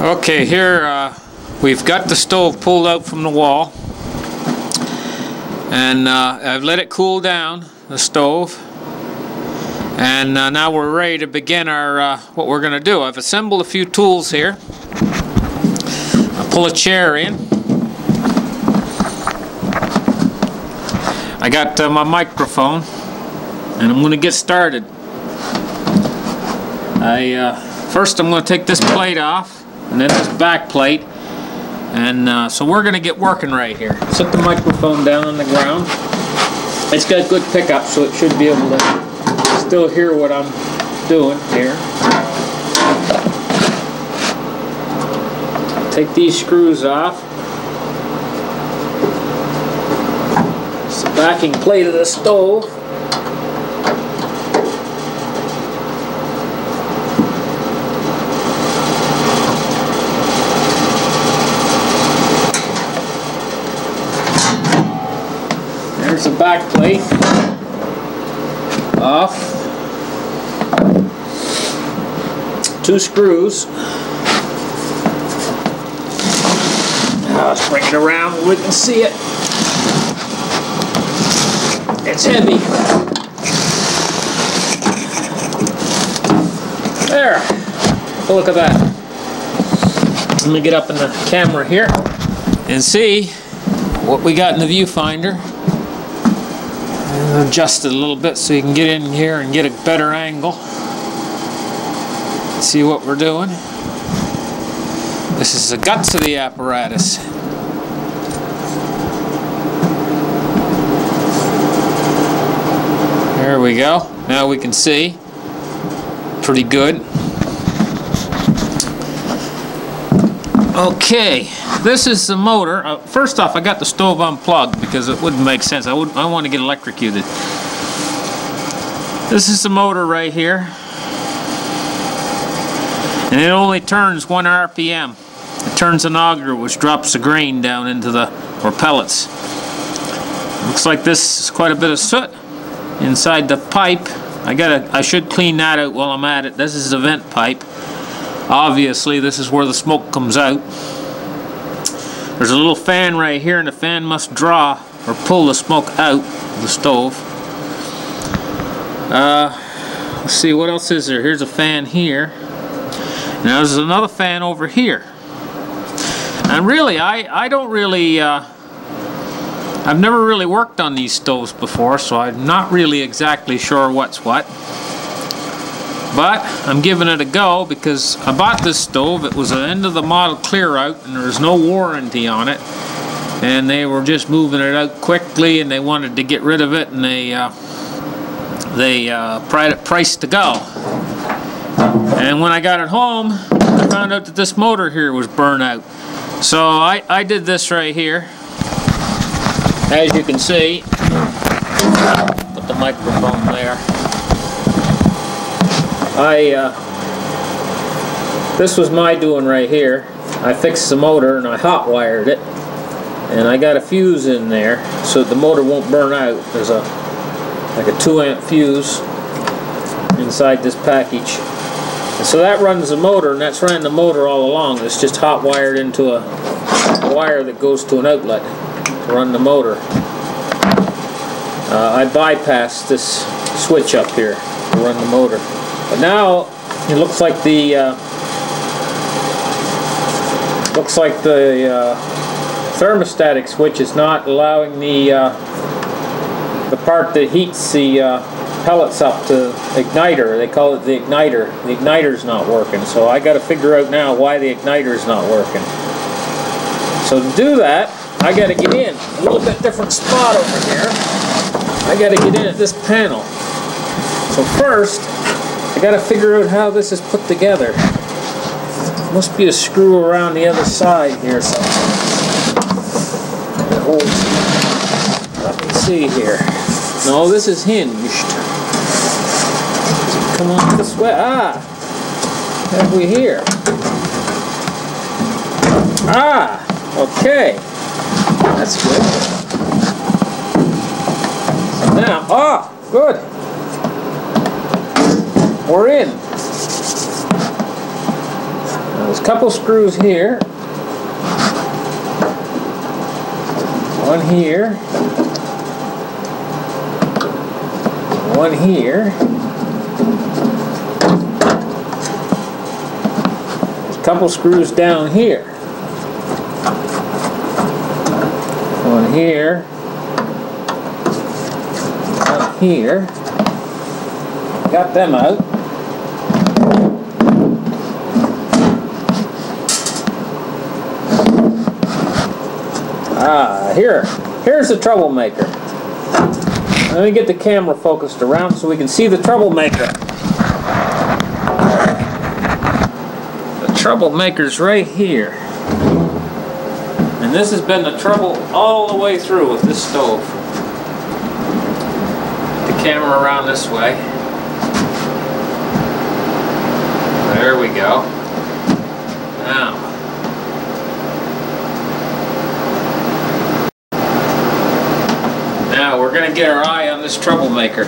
Okay, here we've got the stove pulled out from the wall, and I've let it cool down, the stove, and now we're ready to begin our what we're going to do. I've assembled a few tools here. I'll pull a chair in. I got my microphone, and I'm going to get started. First I'm going to take this plate off, and then this back plate, and so we're going to get working right here. Set the microphone down on the ground. It's got good pickup, so it should be able to still hear what I'm doing here. Take these screws off. It's the backing plate of the stove. There's the back plate off. 2 screws. Now let's bring it around where we can see it. It's heavy. There. Look at that. Let me get up in the camera here and see what we got in the viewfinder. Adjust it a little bit so you can get in here and get a better angle. See what we're doing. This is the guts of the apparatus. There we go. Now we can see. Pretty good. Okay, this is the motor. First off, I got the stove unplugged because it wouldn't make sense. I want to get electrocuted. This is the motor right here, and it only turns 1 RPM. It turns an auger, which drops the grain down into the pellets. Looks like this is quite a bit of soot inside the pipe. I should clean that out while I'm at it. This is the vent pipe. Obviously, this is where the smoke comes out. There's a little fan right here, and the fan must draw or pull the smoke out of the stove. Let's see, what else is there? Here's a fan here. Now there's another fan over here. And really, I don't really, I've never really worked on these stoves before, so I'm not really exactly sure what's what. But I'm giving it a go because I bought this stove. It was an end of the model clear out, and there was no warranty on it, and they were just moving it out quickly, and they wanted to get rid of it, and they priced to go. And when I got it home, I found out that this motor here was burnt out. So I did this right here. As you can see, put the microphone there. This was my doing right here. I fixed the motor and I hot wired it, and I got a fuse in there so the motor won't burn out. There's like a 2-amp fuse inside this package, and so that runs the motor, and that's running the motor all along. It's just hot wired into a wire that goes to an outlet to run the motor. I bypassed this switch up here to run the motor. But now it looks like the thermostatic switch is not allowing the part that heats the pellets up to igniter. They call it the igniter. The igniter's not working, so I got to figure out now why the igniter's not working. So to do that, I got to get in a little bit different spot over here. I got to get in at this panel. So first, I got to figure out how this is put together. Must be a screw around the other side here somewhere. Let me see here. No, this is hinged. Come on this way. Ah! What have we here? Ah! Okay. That's good. So now, good. We're in. There's a couple screws here. One here. One here. There's a couple screws down here. One here. One here. Got them out. Here's the troublemaker. Let me get the camera focused around so we can see the troublemaker. The troublemaker's right here. And this has been the trouble all the way through with this stove. The camera around this way. There we go. Now we're going to get our eye on this troublemaker.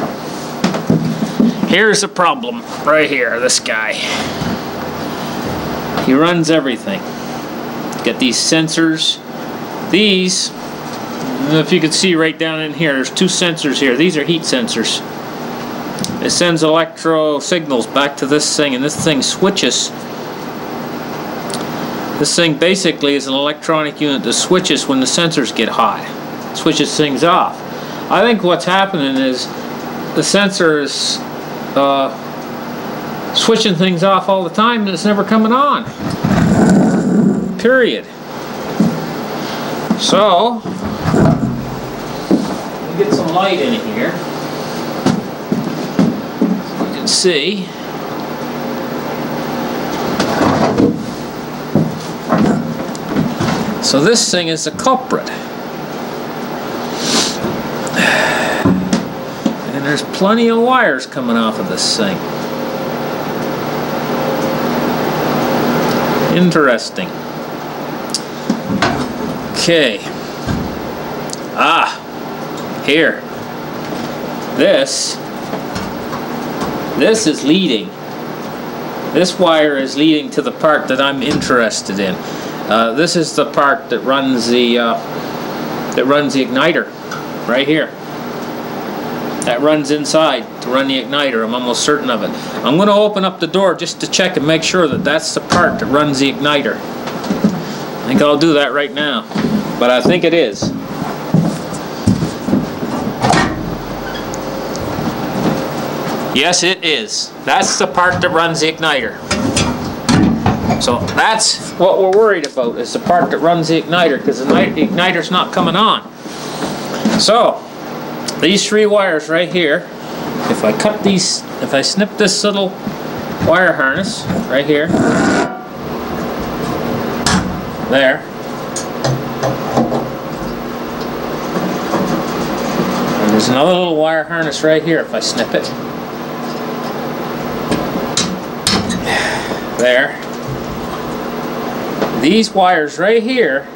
Here's the problem right here, this guy. He runs everything. Got these sensors. These, if you can see right down in here, there's two sensors here. These are heat sensors. It sends electro signals back to this thing, and this thing switches. This thing basically is an electronic unit that switches when the sensors get hot. Switches things off. I think what's happening is the sensor is switching things off all the time and it's never coming on. Period. So, let me get some light in here so you can see. So this thing is the culprit. And there's plenty of wires coming off of this thing. Interesting. Okay. Here. This is leading. This wire is leading to the part that I'm interested in. This is the part that runs the igniter, right here. That runs inside to run the igniter. I'm almost certain of it. I'm going to open up the door just to check and make sure that that's the part that runs the igniter. I think I'll do that right now, but I think it is. Yes, it is. That's the part that runs the igniter. So that's what we're worried about, is the part that runs the igniter, because the igniter's not coming on. So these three wires right here, if I cut these, if I snip this little wire harness right here, there, and there's another little wire harness right here if I snip it, there, these wires right here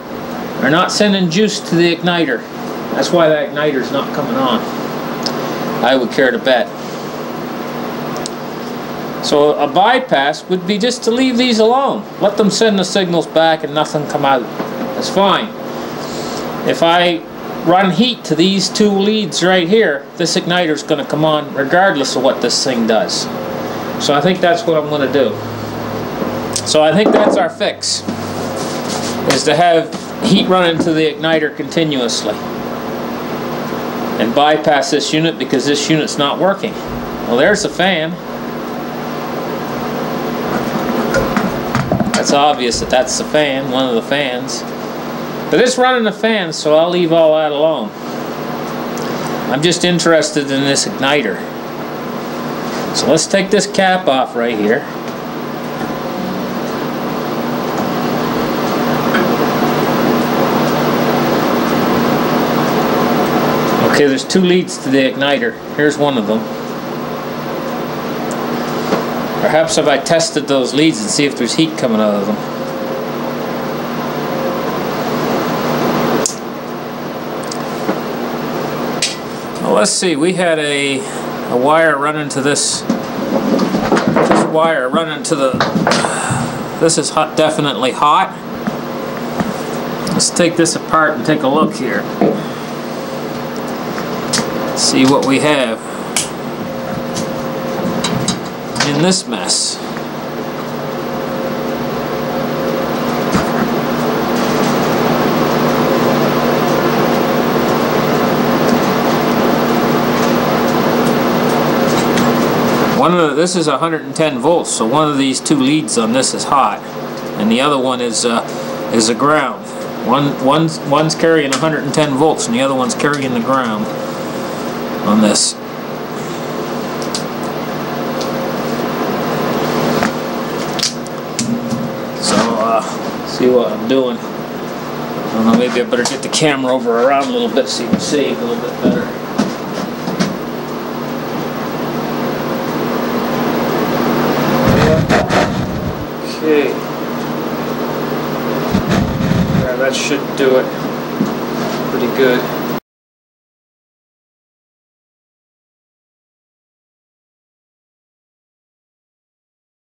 are not sending juice to the igniter. That's why that igniter's not coming on. I would care to bet. So a bypass would be just to leave these alone. Let them send the signals back and nothing come out. That's fine. If I run heat to these two leads right here, this igniter's going to come on regardless of what this thing does. So I think that's what I'm going to do. So I think that's our fix, is to have heat run into the igniter continuously and bypass this unit, because this unit's not working. Well, there's the fan. That's obvious that that's the fan, one of the fans. But it's running the fan, so I'll leave all that alone. I'm just interested in this igniter. So let's take this cap off right here. Okay, there's two leads to the igniter. Here's one of them. Perhaps if I tested those leads and see if there's heat coming out of them. Well, let's see. We had a wire running to this wire running to This is hot, definitely hot. Let's take this apart and take a look here. See what we have in this mess. This is 110 volts, so one of these two leads on this is hot, and the other one is a ground. One's carrying 110 volts, and the other one's carrying the ground on this. So see what I'm doing. I don't know, maybe I better get the camera over around a little bit so you can see a little bit better. Okay. Yeah, that should do it. Pretty good.